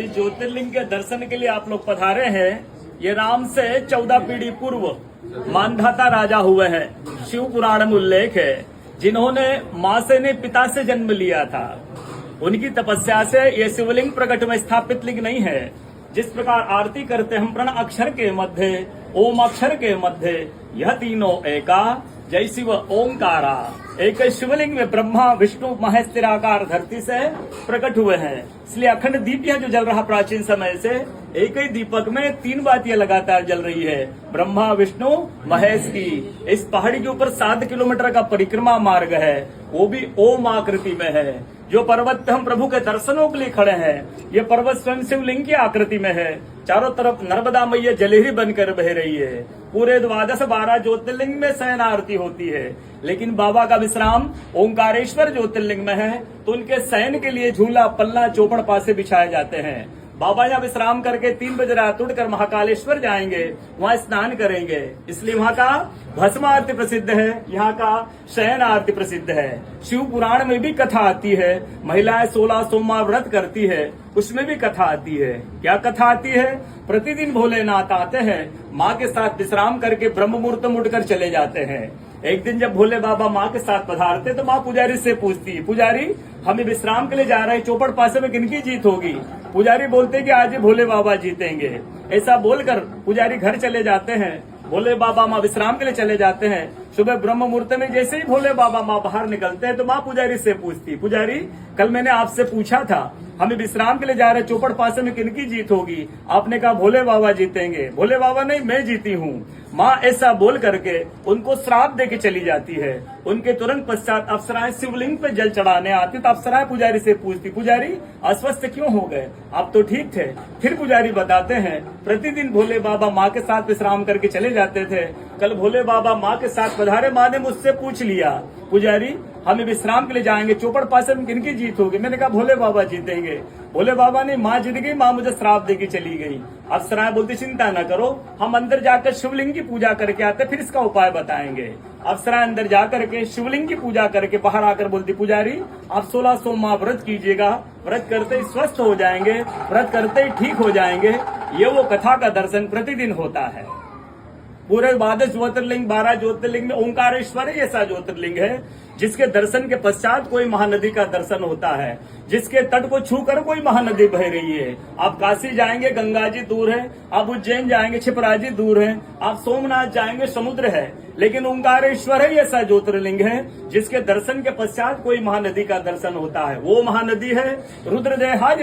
जिस ज्योतिर्लिंग के दर्शन के लिए आप लोग पधारे हैं, ये राम से 14 पीढ़ी पूर्व मानधाता राजा हुए हैं। शिव पुराण में उल्लेख है, जिन्होंने मां से ने पिता से जन्म लिया था। उनकी तपस्या से ये शिवलिंग प्रकट में स्थापित लिंग नहीं है। जिस प्रकार आरती करते हम प्रण अक्षर के मध्य, ओम अक्षर के मध्य, यह तीनों एका, जय शिव ओंकारा। एक शिवलिंग में ब्रह्मा विष्णु महेश निराकार धरती से प्रकट हुए हैं। इसलिए अखंड दीप यह जो जल रहा प्राचीन समय से, एक ही दीपक में 3 बातियां लगातार जल रही है, ब्रह्मा विष्णु महेश की। इस पहाड़ी के ऊपर 7 किलोमीटर का परिक्रमा मार्ग है, वो भी ओम आकृति में है। जो पर्वत पे हम प्रभु के दर्शनों के लिए खड़े हैं, ये पर्वत स्वयं शिवलिंग की आकृति में है। चारों तरफ नर्मदा मैया जलेहरी बनकर बह रही है। पूरे 12 ज्योतिर्लिंग में शयन आरती होती है, लेकिन बाबा का विश्राम ओंकारेश्वर ज्योतिर्लिंग में है, तो उनके शयन के लिए झूला पल्ला चौपड़ पासे बिछाए जाते हैं। बाबा यहाँ विश्राम करके 3 बजे रात उठकर महाकालेश्वर जाएंगे, वहाँ स्नान करेंगे। इसलिए वहाँ का भस्म आरती प्रसिद्ध है, यहाँ का शयन आरती प्रसिद्ध है। शिव पुराण में भी कथा आती है, महिलाएं 16 सोमवार व्रत करती है, उसमें भी कथा आती है। क्या कथा आती है? प्रतिदिन भोलेनाथ आते हैं, माँ के साथ विश्राम करके ब्रह्म मुहूर्त में उठकर चले जाते हैं। एक दिन जब भोले बाबा माँ के साथ पधारते तो माँ पुजारी से पूछती, पुजारी हमें विश्राम के लिए जा रहे हैं, चौपड़ पासे में किनकी जीत होगी? पुजारी बोलते कि आज ही भोले बाबा जीतेंगे। ऐसा बोलकर पुजारी घर चले जाते हैं। भोले बाबा माँ विश्राम के लिए चले जाते हैं। सुबह ब्रह्म मुहूर्त में जैसे ही भोले बाबा माँ बाहर निकलते हैं तो माँ पुजारी से पूछती, पुजारी कल मैंने आपसे पूछा था, हमें विश्राम के लिए जा रहे चौपड़ पासे में किनकी जीत होगी? आपने कहा भोले बाबा जीतेंगे। भोले बाबा नहीं, मैं जीती हूँ। माँ ऐसा बोल करके उनको श्राप देके चली जाती है। उनके तुरंत पश्चात अप्सराएं शिवलिंग पे जल चढ़ाने आती, तो अप्सराएं पुजारी से पूछती, पुजारी अस्वस्थ क्यों हो गए? आप तो ठीक थे। फिर पुजारी बताते हैं, प्रतिदिन भोले बाबा माँ के साथ विश्राम करके चले जाते थे। कल भोले बाबा माँ के साथ पधारे, माँ ने मुझसे पूछ लिया, पुजारी हमें विश्राम के लिए जाएंगे, चौपड़ पासे में किनकी जीत होगी? मैंने कहा भोले बाबा जीतेंगे। भोले बाबा ने माँ जीत गई, माँ मुझे श्राप देके चली गई। अप्सराएं बोलती, चिंता न करो, हम अंदर जाकर शिवलिंग की पूजा करके आते, फिर इसका उपाय बताएंगे। अप्सराएं अंदर जाकर के शिवलिंग की पूजा करके बाहर आकर बोलती, पुजारी आप 16 सोमवार व्रत कीजिएगा, व्रत करते ही स्वस्थ हो जाएंगे, व्रत करते ही ठीक हो जाएंगे। ये वो कथा का दर्शन प्रतिदिन होता है। पूरे 12 ज्योतिर्लिंग 12 ज्योतिर्लिंग में ओंकारेश्वर ऐसा ज्योतिर्लिंग है जिसके दर्शन के पश्चात कोई महानदी का दर्शन होता है, जिसके तट को छूकर कोई महानदी बह रही है। आप काशी जाएंगे, गंगा जी दूर है। आप उज्जैन जाएंगे, क्षिप्रा जी दूर है। आप सोमनाथ जाएंगे, समुद्र है। लेकिन ओंकारेश्वर ही ऐसा ज्योतिर्लिंग है जिसके दर्शन के पश्चात कोई महानदी का दर्शन होता है। वो महानदी है रुद्रदेहाज।